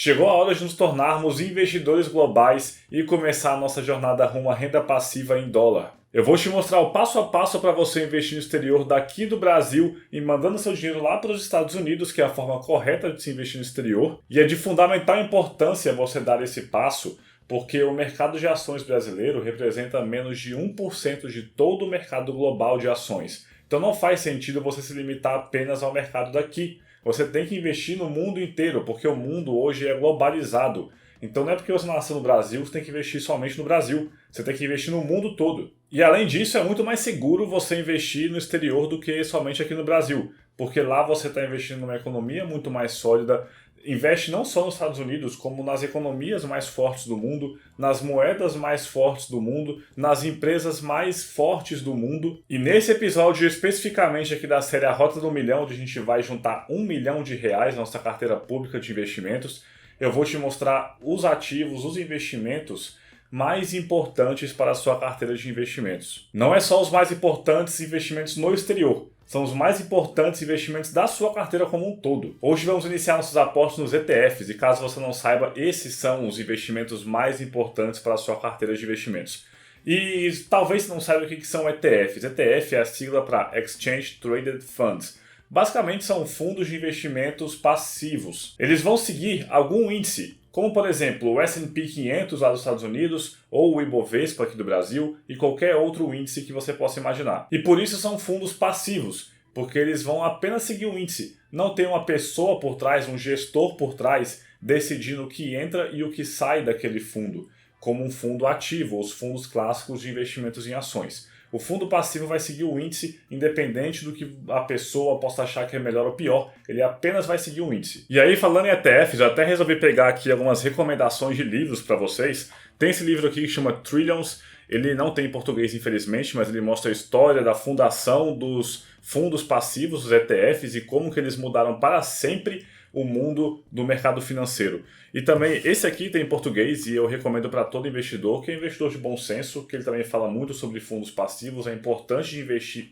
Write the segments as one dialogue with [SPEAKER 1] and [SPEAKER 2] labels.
[SPEAKER 1] Chegou a hora de nos tornarmos investidores globais e começar a nossa jornada rumo à renda passiva em dólar. Eu vou te mostrar o passo a passo para você investir no exterior daqui do Brasil e mandando seu dinheiro lá para os Estados Unidos, que é a forma correta de se investir no exterior. E é de fundamental importância você dar esse passo, porque o mercado de ações brasileiro representa menos de 1% de todo o mercado global de ações. Então não faz sentido você se limitar apenas ao mercado daqui. Você tem que investir no mundo inteiro, porque o mundo hoje é globalizado. Então não é porque você nasceu no Brasil que você tem que investir somente no Brasil. Você tem que investir no mundo todo. E além disso, é muito mais seguro você investir no exterior do que somente aqui no Brasil. Porque lá você está investindo numa economia muito mais sólida. Investe não só nos Estados Unidos, como nas economias mais fortes do mundo, nas moedas mais fortes do mundo, nas empresas mais fortes do mundo. E nesse episódio especificamente aqui da série A Rota do Milhão, onde a gente vai juntar R$1 milhão na nossa carteira pública de investimentos, eu vou te mostrar os ativos, os investimentos mais importantes para a sua carteira de investimentos. Não é só os mais importantes investimentos no exterior, são os mais importantes investimentos da sua carteira como um todo. Hoje vamos iniciar nossos aportes nos ETFs e caso você não saiba, esses são os investimentos mais importantes para a sua carteira de investimentos. E talvez você não saiba o que são ETFs. ETF é a sigla para Exchange Traded Funds. Basicamente são fundos de investimentos passivos. Eles vão seguir algum índice, como por exemplo o S&P 500 lá dos Estados Unidos, ou o Ibovespa aqui do Brasil, e qualquer outro índice que você possa imaginar. E por isso são fundos passivos, porque eles vão apenas seguir o índice. Não tem uma pessoa por trás, um gestor por trás, decidindo o que entra e o que sai daquele fundo, como um fundo ativo, os fundos clássicos de investimentos em ações. O fundo passivo vai seguir o índice independente do que a pessoa possa achar que é melhor ou pior, ele apenas vai seguir o índice. E aí, falando em ETFs, eu até resolvi pegar aqui algumas recomendações de livros para vocês. Tem esse livro aqui que chama Trillions, ele não tem em português infelizmente, mas ele mostra a história da fundação dos fundos passivos, os ETFs, e como que eles mudaram para sempre o mundo do mercado financeiro. E também esse aqui tem em português e eu recomendo para todo investidor, que é investidor de bom senso, que ele também fala muito sobre fundos passivos, é importante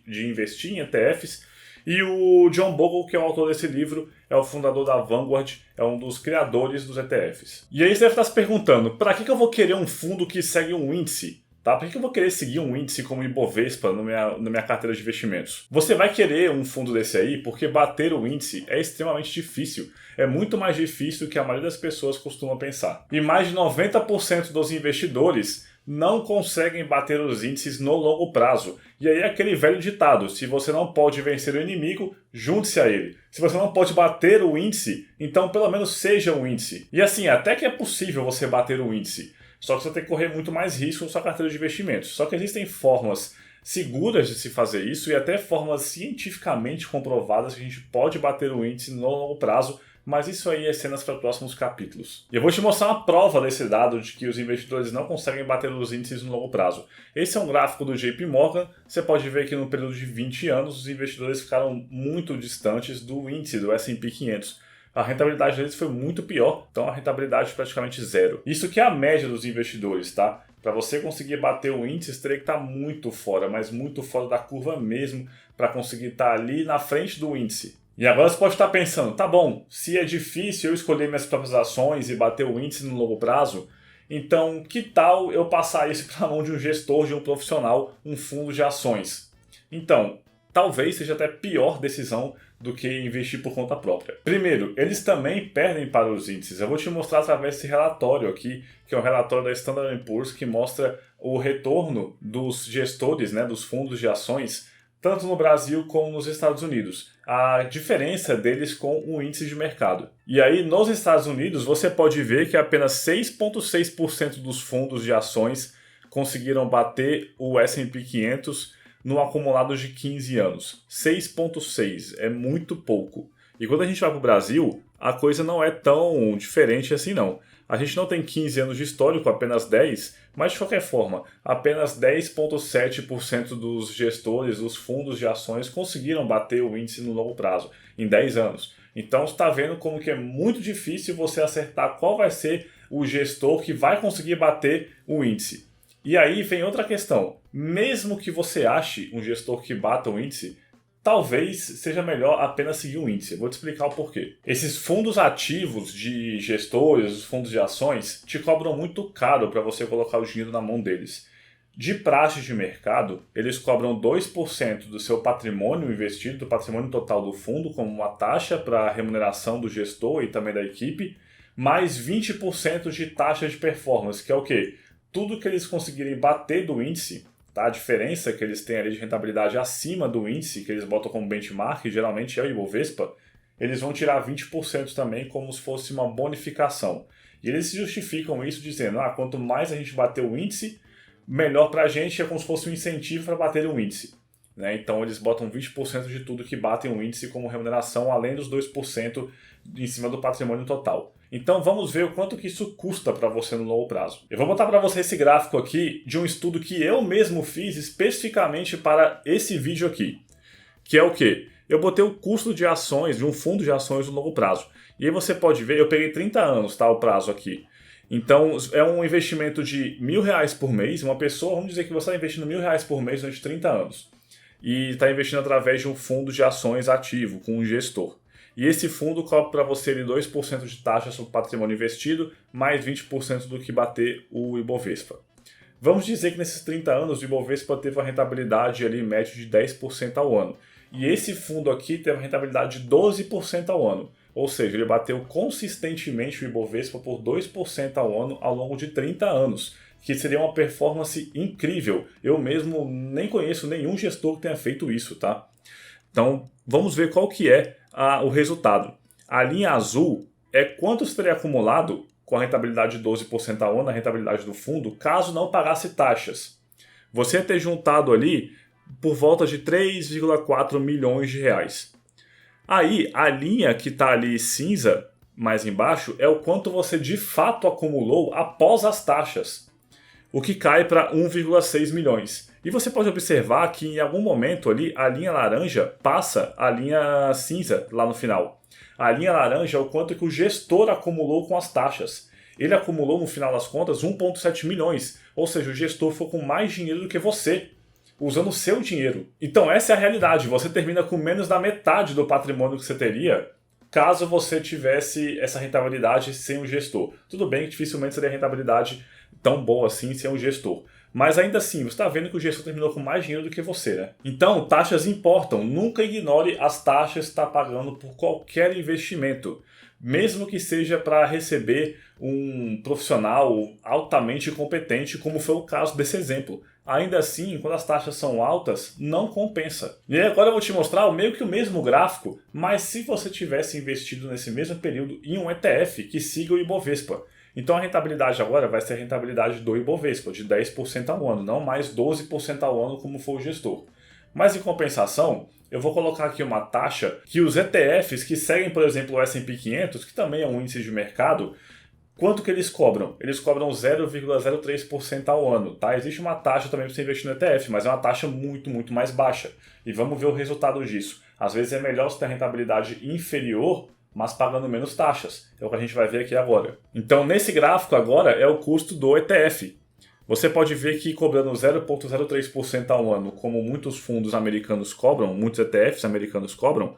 [SPEAKER 1] de investir em ETFs. E o John Bogle, que é o autor desse livro, é o fundador da Vanguard, é um dos criadores dos ETFs. E aí você deve estar se perguntando, para que eu vou querer um fundo que segue um índice? Tá? Por que eu vou querer seguir um índice como o Ibovespa na minha carteira de investimentos? Você vai querer um fundo desse aí porque bater o índice é extremamente difícil. É muito mais difícil do que a maioria das pessoas costuma pensar. E mais de 90% dos investidores não conseguem bater os índices no longo prazo. E aí é aquele velho ditado, se você não pode vencer o inimigo, junte-se a ele. Se você não pode bater o índice, então pelo menos seja um índice. E assim, até que é possível você bater o índice. Só que você tem que correr muito mais risco na sua carteira de investimentos. Só que existem formas seguras de se fazer isso e até formas cientificamente comprovadas que a gente pode bater o índice no longo prazo, mas isso aí é cenas para próximos capítulos. E eu vou te mostrar uma prova desse dado de que os investidores não conseguem bater os índices no longo prazo. Esse é um gráfico do JP Morgan. Você pode ver que no período de 20 anos os investidores ficaram muito distantes do índice do S&P 500. A rentabilidade deles foi muito pior, então a rentabilidade é praticamente zero. Isso que é a média dos investidores, tá? Para você conseguir bater o índice, você teria que estar muito fora, mas muito fora da curva mesmo, para conseguir estar ali na frente do índice. E agora você pode estar pensando, tá bom, se é difícil eu escolher minhas próprias ações e bater o índice no longo prazo, então que tal eu passar isso para a mão de um gestor, de um profissional, um fundo de ações? Então, talvez seja até pior decisão do que investir por conta própria. Primeiro, eles também perdem para os índices. Eu vou te mostrar através desse relatório aqui, que é um relatório da Standard & Poor's, que mostra o retorno dos gestores, né, dos fundos de ações, tanto no Brasil como nos Estados Unidos. A diferença deles com o índice de mercado. E aí, nos Estados Unidos, você pode ver que apenas 6,6% dos fundos de ações conseguiram bater o S&P 500 no acumulado de 15 anos. 6,6 é muito pouco. E quando a gente vai para o Brasil, a coisa não é tão diferente assim não. A gente não tem 15 anos de histórico, apenas 10, mas de qualquer forma, apenas 10,7% dos gestores dos fundos de ações conseguiram bater o índice no longo prazo, em 10 anos. Então você está vendo como que é muito difícil você acertar qual vai ser o gestor que vai conseguir bater o índice. E aí vem outra questão. Mesmo que você ache um gestor que bata o índice, talvez seja melhor apenas seguir o índice. Eu vou te explicar o porquê. Esses fundos ativos de gestores, os fundos de ações, te cobram muito caro para você colocar o dinheiro na mão deles. De praxe de mercado, eles cobram 2% do seu patrimônio investido, do patrimônio total do fundo, como uma taxa para a remuneração do gestor e também da equipe, mais 20% de taxa de performance, que é o quê? Tudo que eles conseguirem bater do índice, tá? A diferença que eles têm ali de rentabilidade acima do índice, que eles botam como benchmark, geralmente é o Ibovespa, eles vão tirar 20% também como se fosse uma bonificação. E eles justificam isso dizendo, quanto mais a gente bater o índice, melhor para a gente, é como se fosse um incentivo para bater o índice. Né? Então eles botam 20% de tudo que batem o índice como remuneração, além dos 2% em cima do patrimônio total. Então vamos ver o quanto que isso custa para você no longo prazo. Eu vou botar para você esse gráfico aqui de um estudo que eu mesmo fiz especificamente para esse vídeo aqui. Que é o quê? Eu botei o custo de ações, de um fundo de ações no longo prazo. E aí você pode ver, eu peguei 30 anos, tá, o prazo aqui. Então, é um investimento de R$1.000 por mês. Uma pessoa, vamos dizer que você está investindo R$1.000 por mês durante 30 anos. E está investindo através de um fundo de ações ativo, com um gestor. E esse fundo cobra para você ali 2% de taxa sobre o patrimônio investido, mais 20% do que bater o Ibovespa. Vamos dizer que nesses 30 anos o Ibovespa teve uma rentabilidade ali, média de 10% ao ano. E esse fundo aqui teve uma rentabilidade de 12% ao ano. Ou seja, ele bateu consistentemente o Ibovespa por 2% ao ano ao longo de 30 anos, que seria uma performance incrível. Eu mesmo nem conheço nenhum gestor que tenha feito isso, tá? Então, vamos ver qual que é o resultado. A linha azul é quanto você teria acumulado com a rentabilidade de 12% ao ano, a rentabilidade do fundo, caso não pagasse taxas. Você ia ter juntado ali por volta de 3,4 milhões de reais. Aí, a linha que está ali cinza, mais embaixo, é o quanto você de fato acumulou após as taxas, o que cai para 1,6 milhões. E você pode observar que em algum momento ali a linha laranja passa a linha cinza lá no final. A linha laranja é o quanto que o gestor acumulou com as taxas. Ele acumulou no final das contas 1,7 milhões, ou seja, o gestor foi com mais dinheiro do que você, usando o seu dinheiro. Então essa é a realidade, você termina com menos da metade do patrimônio que você teria caso você tivesse essa rentabilidade sem o gestor. Tudo bem que dificilmente seria rentabilidade tão boa assim sem o gestor. Mas ainda assim, você está vendo que o gestor terminou com mais dinheiro do que você, né? Então, taxas importam. Nunca ignore as taxas que está pagando por qualquer investimento. Mesmo que seja para receber um profissional altamente competente, como foi o caso desse exemplo. Ainda assim, quando as taxas são altas, não compensa. E agora eu vou te mostrar meio que o mesmo gráfico, mas se você tivesse investido nesse mesmo período em um ETF que siga o Ibovespa. Então a rentabilidade agora vai ser a rentabilidade do Ibovespa, de 10% ao ano, não mais 12% ao ano como foi o gestor. Mas em compensação, eu vou colocar aqui uma taxa que os ETFs que seguem, por exemplo, o S&P 500, que também é um índice de mercado, quanto que eles cobram? Eles cobram 0,03% ao ano, tá? Existe uma taxa também para você investir no ETF, mas é uma taxa muito, muito mais baixa. E vamos ver o resultado disso. Às vezes é melhor você ter rentabilidade inferior, mas pagando menos taxas. É o que a gente vai ver aqui agora. Então, nesse gráfico agora é o custo do ETF. Você pode ver que cobrando 0,03% ao ano, como muitos fundos americanos cobram, muitos ETFs americanos cobram,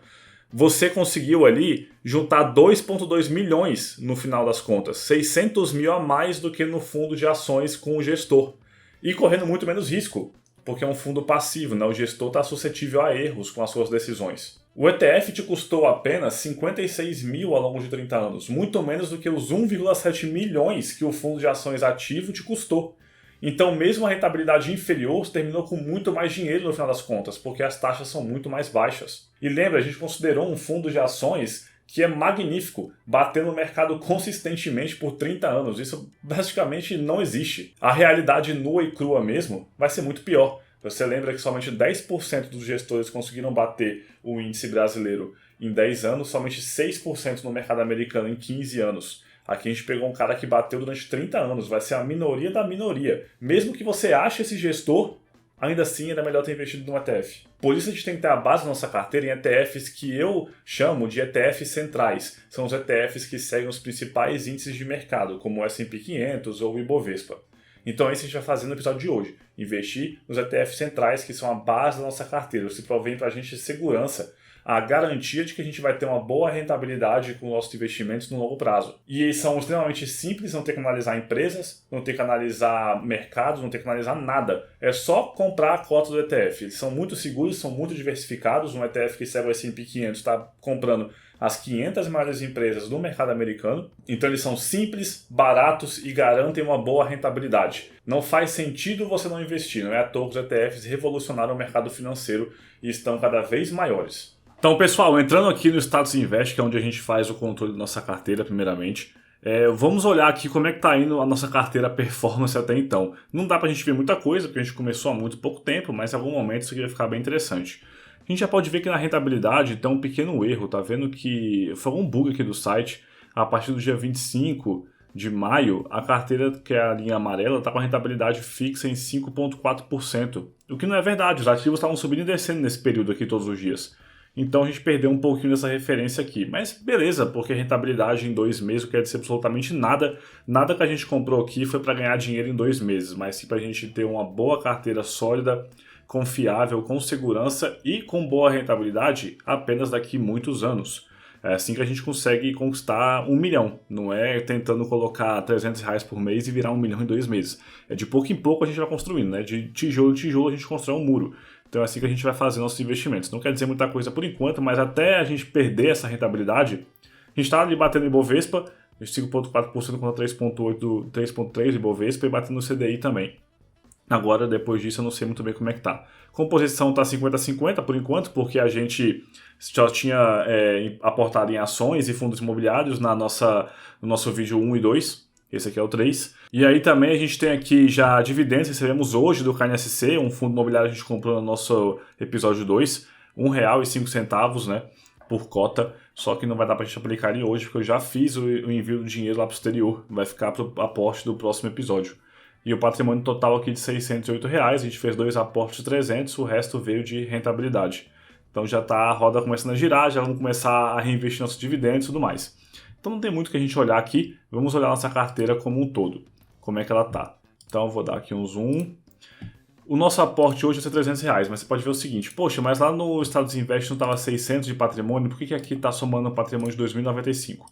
[SPEAKER 1] você conseguiu ali juntar 2,2 milhões no final das contas, 600 mil a mais do que no fundo de ações com o gestor. E correndo muito menos risco, porque é um fundo passivo, né? O gestor está suscetível a erros com as suas decisões. O ETF te custou apenas 56 mil ao longo de 30 anos, muito menos do que os 1,7 milhões que o fundo de ações ativo te custou. Então, mesmo a rentabilidade inferior, você terminou com muito mais dinheiro no final das contas, porque as taxas são muito mais baixas. E lembra, a gente considerou um fundo de ações que é magnífico, batendo no mercado consistentemente por 30 anos. Isso basicamente não existe. A realidade nua e crua mesmo vai ser muito pior. Você lembra que somente 10% dos gestores conseguiram bater o índice brasileiro em 10 anos, somente 6% no mercado americano em 15 anos. Aqui a gente pegou um cara que bateu durante 30 anos, vai ser a minoria da minoria. Mesmo que você ache esse gestor, ainda assim era melhor ter investido num ETF. Por isso a gente tem que ter a base da nossa carteira em ETFs que eu chamo de ETFs centrais. São os ETFs que seguem os principais índices de mercado, como o S&P 500 ou o Ibovespa. Então é isso que a gente vai fazer no episódio de hoje. Investir nos ETFs centrais, que são a base da nossa carteira. Se provém para a gente segurança, a garantia de que a gente vai ter uma boa rentabilidade com nossos investimentos no longo prazo. E eles são extremamente simples, não ter que analisar empresas, não ter que analisar mercados, não ter que analisar nada. É só comprar a cota do ETF. Eles são muito seguros, são muito diversificados. Um ETF que segue o S&P 500 está comprando as 500 maiores empresas do mercado americano. Então eles são simples, baratos e garantem uma boa rentabilidade. Não faz sentido você não investir. Não é à toa que os ETFs revolucionaram o mercado financeiro e estão cada vez maiores. Então, pessoal, entrando aqui no Status Invest, que é onde a gente faz o controle da nossa carteira, primeiramente, vamos olhar aqui como é que está indo a nossa carteira performance até então. Não dá para a gente ver muita coisa, porque a gente começou há muito pouco tempo, mas em algum momento isso aqui vai ficar bem interessante. A gente já pode ver que na rentabilidade tem um pequeno erro, tá vendo que foi um bug aqui do site. A partir do dia 25 de maio, a carteira, que é a linha amarela, está com a rentabilidade fixa em 5,4%. O que não é verdade, os ativos estavam subindo e descendo nesse período aqui todos os dias. Então a gente perdeu um pouquinho dessa referência aqui. Mas beleza, porque rentabilidade em 2 meses não quer dizer absolutamente nada. Nada que a gente comprou aqui foi para ganhar dinheiro em 2 meses, mas sim para a gente ter uma boa carteira sólida, confiável, com segurança e com boa rentabilidade apenas daqui muitos anos. É assim que a gente consegue conquistar 1 milhão. Não é tentando colocar R$300 por mês e virar 1 milhão em 2 meses. É de pouco em pouco a gente vai construindo, né? De tijolo em tijolo a gente constrói um muro. Então é assim que a gente vai fazer nossos investimentos. Não quer dizer muita coisa por enquanto, mas até a gente perder essa rentabilidade, a gente está ali batendo em Bovespa, 5,4% contra 3,3% de Bovespa e batendo no CDI também. Agora, depois disso, eu não sei muito bem como é que tá. Composição está 50-50 por enquanto, porque a gente já tinha aportado em ações e fundos imobiliários no nosso vídeo 1 e 2. Esse aqui é o 3. E aí também a gente tem aqui já dividendos, recebemos hoje do KNSC, um fundo imobiliário que a gente comprou no nosso episódio 2, R$1,05, né, por cota, só que não vai dar pra gente aplicar ele hoje, porque eu já fiz o envio do dinheiro lá pro exterior, vai ficar pro aporte do próximo episódio. E o patrimônio total aqui de R$608, a gente fez 2 aportes de 300, o resto veio de rentabilidade. Então já tá a roda começando a girar, já vamos começar a reinvestir nossos dividendos e tudo mais. Então não tem muito que a gente olhar aqui, vamos olhar nossa carteira como um todo, como é que ela tá. Então eu vou dar aqui um zoom. O nosso aporte hoje é R$300, mas você pode ver o seguinte, poxa, mas lá no Status Invest não estava 600 de patrimônio, por que aqui está somando um patrimônio de 2.095?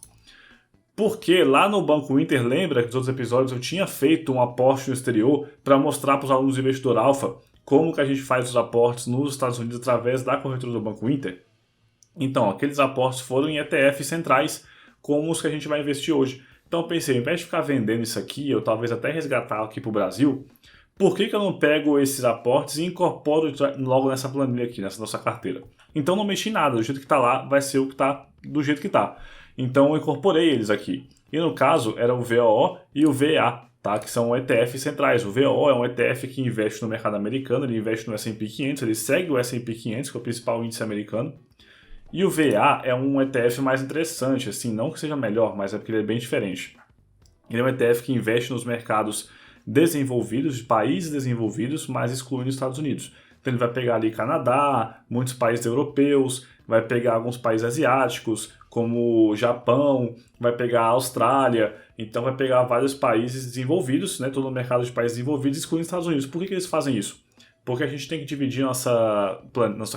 [SPEAKER 1] Porque lá no Banco Inter, lembra que nos outros episódios eu tinha feito um aporte no exterior para mostrar para os alunos do Investidor Alpha como que a gente faz os aportes nos Estados Unidos através da corretora do Banco Inter? Então, aqueles aportes foram em ETFs centrais, como os que a gente vai investir hoje. Então eu pensei, ao invés de ficar vendendo isso aqui, eu talvez até resgatar aqui para o Brasil, por que eu não pego esses aportes e incorporo logo nessa planilha aqui, nessa nossa carteira? Então não mexi em nada, do jeito que está lá, vai ser o que está do jeito que está. Então eu incorporei eles aqui. E no caso, era o VOO e o VA, tá? Que são ETFs centrais. O VOO é um ETF que investe no mercado americano, ele investe no S&P 500, ele segue o S&P 500, que é o principal índice americano. E o VA é um ETF mais interessante, assim, não que seja melhor, mas é porque ele é bem diferente. Ele é um ETF que investe nos mercados desenvolvidos, de países desenvolvidos, mas excluindo os Estados Unidos. Então ele vai pegar ali Canadá, muitos países europeus, vai pegar alguns países asiáticos, como o Japão, vai pegar a Austrália, então vai pegar vários países desenvolvidos, né, todo o mercado de países desenvolvidos, excluindo os Estados Unidos. Por que eles fazem isso? Porque a gente tem que dividir nossa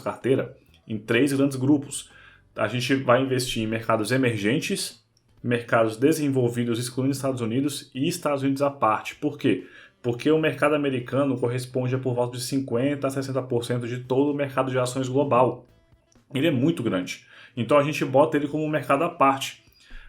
[SPEAKER 1] carteira em 3 grandes grupos. A gente vai investir em mercados emergentes, mercados desenvolvidos, excluindo Estados Unidos e Estados Unidos à parte. Por quê? Porque o mercado americano corresponde a por volta de 50% a 60% de todo o mercado de ações global. Ele é muito grande. Então a gente bota ele como um mercado à parte.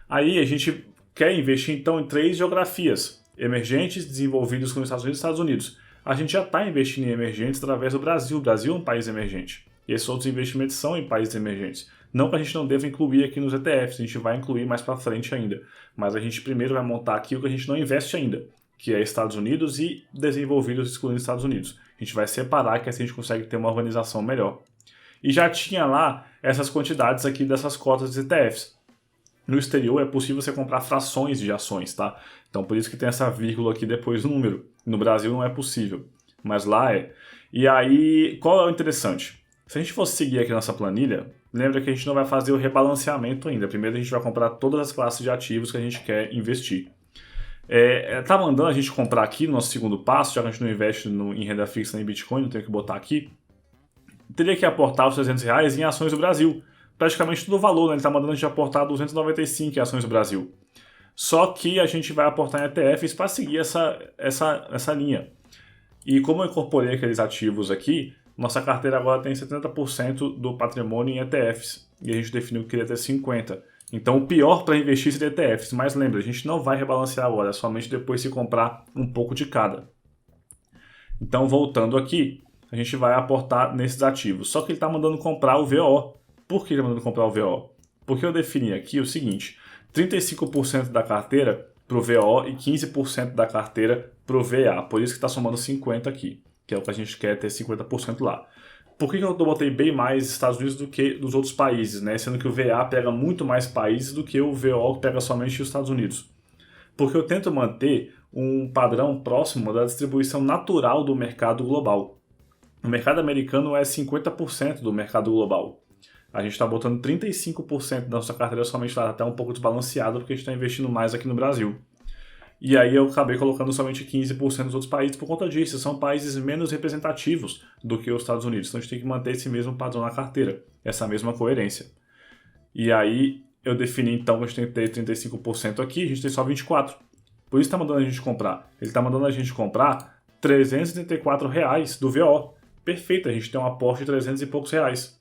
[SPEAKER 1] Aí a gente quer investir então em 3 geografias, emergentes, desenvolvidos com os Estados Unidos e Estados Unidos. A gente já está investindo em emergentes através do Brasil. O Brasil é um país emergente. E esses outros investimentos são em países emergentes. Não que a gente não deva incluir aqui nos ETFs, a gente vai incluir mais para frente ainda. Mas a gente primeiro vai montar aqui o que a gente não investe ainda, que é Estados Unidos e desenvolvidos excluindo Estados Unidos. A gente vai separar, que assim a gente consegue ter uma organização melhor. E já tinha lá essas quantidades aqui dessas cotas de ETFs. No exterior é possível você comprar frações de ações, tá? Então por isso que tem essa vírgula aqui depois do número. No Brasil não é possível, mas lá é. E aí, qual é o interessante? Se a gente fosse seguir aqui nossa planilha, lembra que a gente não vai fazer o rebalanceamento ainda. Primeiro a gente vai comprar todas as classes de ativos que a gente quer investir. Tá mandando a gente comprar aqui no nosso segundo passo, já que a gente não investe em renda fixa nem Bitcoin, não tem que botar aqui. Teria que aportar os R$300 em ações do Brasil. Praticamente todo o valor, né? Ele está mandando a gente aportar 295 em ações do Brasil. Só que a gente vai aportar em ETFs para seguir essa linha. E como eu incorporei aqueles ativos aqui, nossa carteira agora tem 70% do patrimônio em ETFs. E a gente definiu que queria ter 50%. Então o pior para investir seria ETFs. Mas lembra, a gente não vai rebalancear agora, é somente depois se comprar um pouco de cada. Então voltando aqui, a gente vai aportar nesses ativos. Só que ele está mandando comprar o VO. Por que ele está mandando comprar o VO? Porque eu defini aqui o seguinte, 35% da carteira para o VO e 15% da carteira para o VA. Por isso que está somando 50 aqui, que é o que a gente quer ter 50% lá. Por que eu botei bem mais Estados Unidos do que dos outros países, né? Sendo que o VA pega muito mais países do que o VO, que pega somente os Estados Unidos. Porque eu tento manter um padrão próximo da distribuição natural do mercado global. O mercado americano é 50% do mercado global. A gente está botando 35% da nossa carteira somente lá, até um pouco desbalanceado, porque a gente está investindo mais aqui no Brasil. E aí eu acabei colocando somente 15% dos outros países por conta disso. São países menos representativos do que os Estados Unidos. Então a gente tem que manter esse mesmo padrão na carteira, essa mesma coerência. E aí eu defini então que a gente tem que ter 35% aqui, a gente tem só 24%. Por isso está mandando a gente comprar. Ele está mandando a gente comprar R$334 do VO. Perfeito, a gente tem um aporte de 300 e poucos reais,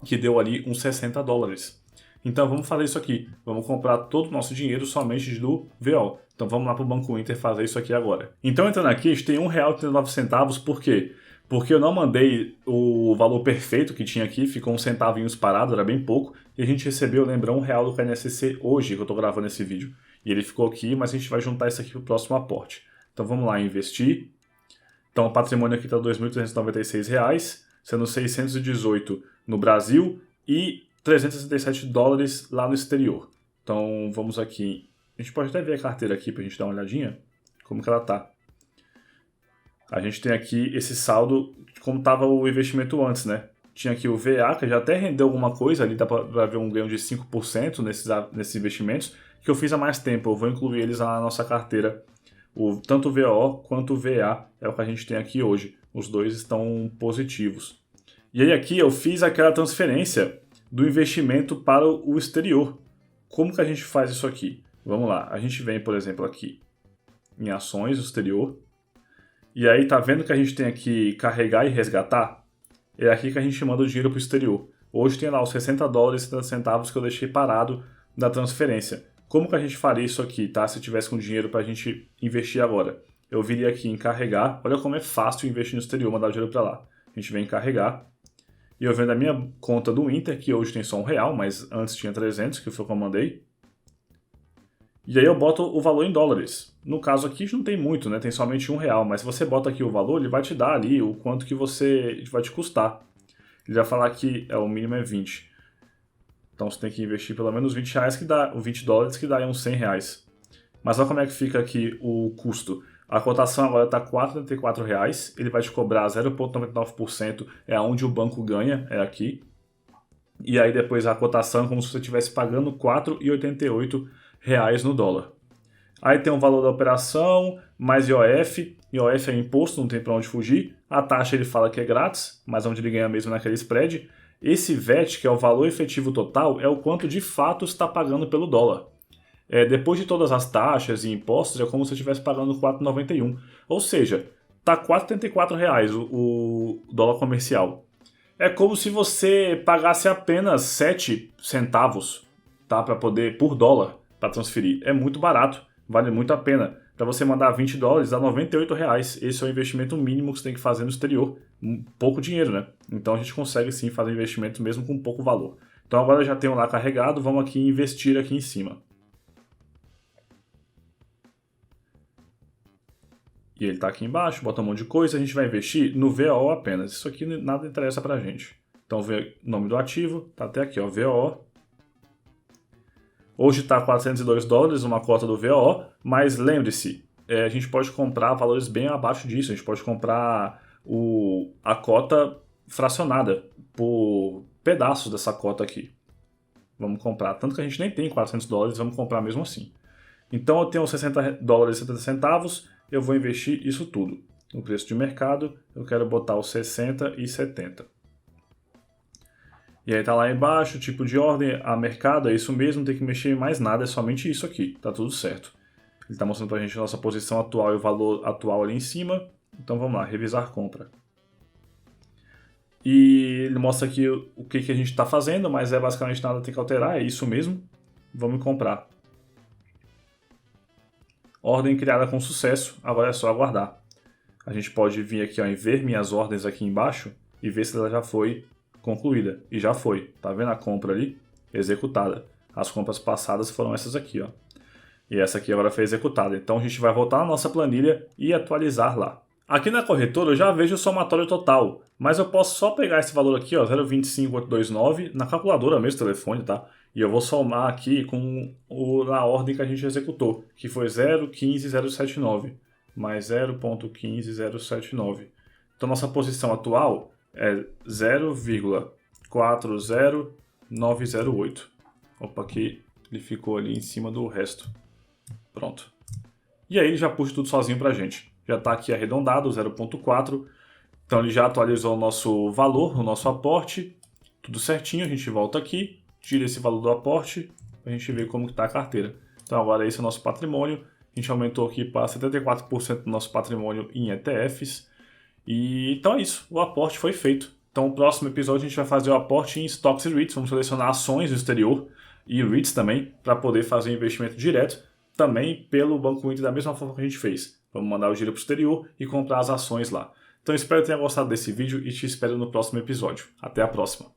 [SPEAKER 1] que deu ali uns $60. Então vamos fazer isso aqui. Vamos comprar todo o nosso dinheiro somente do VO. Então vamos lá para o Banco Inter fazer isso aqui agora. Então entrando aqui, a gente tem R$1,39. Por quê? Porque eu não mandei o valor perfeito que tinha aqui, ficou uns centavinhos parado, era bem pouco. E a gente recebeu, lembra, R$1 do KNSS hoje, que eu estou gravando esse vídeo. E ele ficou aqui, mas a gente vai juntar isso aqui para o próximo aporte. Então vamos lá, investir. Então o patrimônio aqui está R$ 2.396, sendo 618 no Brasil e $367 lá no exterior. Então vamos aqui, a gente pode até ver a carteira aqui para a gente dar uma olhadinha, como que ela tá. A gente tem aqui esse saldo, como estava o investimento antes, né? Tinha aqui o VA, que já até rendeu alguma coisa, ali dá para ver um ganho de 5% nesses investimentos, que eu fiz há mais tempo, eu vou incluir eles na nossa carteira. Tanto o VO quanto o VA é o que a gente tem aqui hoje, os dois estão positivos. E aí aqui eu fiz aquela transferência do investimento para o exterior. Como que a gente faz isso aqui? Vamos lá, a gente vem, por exemplo, aqui em ações do exterior. E aí tá vendo que a gente tem aqui carregar e resgatar? É aqui que a gente manda o dinheiro para o exterior. Hoje tem lá os $60,70 que eu deixei parado da transferência. Como que a gente faria isso aqui, tá? Se tivesse com dinheiro para a gente investir agora? Eu viria aqui em carregar. Olha como é fácil investir no exterior, mandar o dinheiro para lá. A gente vem em carregar. E eu venho da minha conta do Inter, que hoje tem só R$1, mas antes tinha 300, que foi o que eu mandei. E aí eu boto o valor em dólares. No caso aqui não tem muito, né? Tem somente R$1, mas se você bota aqui o valor, ele vai te dar ali o quanto que vai te custar. Ele vai falar que o mínimo é 20. Então você tem que investir pelo menos R$20, que dá $20, que dá aí uns R$100. Mas olha como é que fica aqui o custo. A cotação agora está R$ 4,34, ele vai te cobrar 0,99%, é onde o banco ganha, é aqui. E aí depois a cotação é como se você estivesse pagando R$ 4,88 no dólar. Aí tem o valor da operação, mais IOF. IOF é imposto, não tem para onde fugir. A taxa ele fala que é grátis, mas onde ele ganha mesmo naquele spread. Esse VET, que é o valor efetivo total, é o quanto de fato está pagando pelo dólar. Depois de todas as taxas e impostos, é como se você estivesse pagando R$ 4,91. Ou seja, está R$ 4,34 o dólar comercial. É como se você pagasse apenas 7 centavos, tá, por dólar para transferir. É muito barato, vale muito a pena. Para você mandar $20 dá R$ 98. Esse é o investimento mínimo que você tem que fazer no exterior. Pouco dinheiro, né? Então a gente consegue sim fazer investimento mesmo com pouco valor. Então agora eu já tenho lá carregado, vamos aqui investir aqui em cima. E ele está aqui embaixo, bota um monte de coisa, a gente vai investir no VO apenas. Isso aqui nada interessa pra gente. Então, o nome do ativo, tá até aqui, ó, VO. Hoje está $402, uma cota do VO, mas lembre-se, a gente pode comprar valores bem abaixo disso, a gente pode comprar a cota fracionada por pedaços dessa cota aqui. Vamos comprar, tanto que a gente nem tem $400, vamos comprar mesmo assim. Então eu tenho $60 e 70 centavos, eu vou investir isso tudo. No preço de mercado, eu quero botar os 60 e 70. E aí tá lá embaixo, tipo de ordem, a mercado, é isso mesmo, não tem que mexer em mais nada, é somente isso aqui, tá tudo certo. Ele está mostrando pra gente a nossa posição atual e o valor atual ali em cima. Então vamos lá, revisar compra. E ele mostra aqui o que a gente está fazendo, mas é basicamente nada tem que alterar, é isso mesmo. Vamos comprar. Ordem criada com sucesso, agora é só aguardar. A gente pode vir aqui ó, em ver minhas ordens aqui embaixo e ver se ela já foi concluída. E já foi, tá vendo a compra ali? Executada. As compras passadas foram essas aqui, ó. E essa aqui agora foi executada. Então a gente vai voltar na nossa planilha e atualizar lá. Aqui na corretora eu já vejo o somatório total, mas eu posso só pegar esse valor aqui, ó, 0,25829, na calculadora mesmo, telefone, tá? E eu vou somar aqui com na ordem que a gente executou, que foi 0,15079, mais 0,15079. Então nossa posição atual é 0,40908. Opa, aqui ele ficou ali em cima do resto. Pronto. E aí ele já puxa tudo sozinho pra gente. Já está aqui arredondado, 0,4. Então ele já atualizou o nosso valor, o nosso aporte. Tudo certinho, a gente volta aqui, tira esse valor do aporte, para a gente ver como está a carteira. Então agora esse é o nosso patrimônio. A gente aumentou aqui para 74% do nosso patrimônio em ETFs. E então é isso, o aporte foi feito. Então no próximo episódio a gente vai fazer o aporte em stocks e REITs. Vamos selecionar ações do exterior e REITs também, para poder fazer investimento direto. Também pelo Banco Inter da mesma forma que a gente fez. Vamos mandar o dinheiro para o exterior e comprar as ações lá. Então espero que tenha gostado desse vídeo e te espero no próximo episódio. Até a próxima!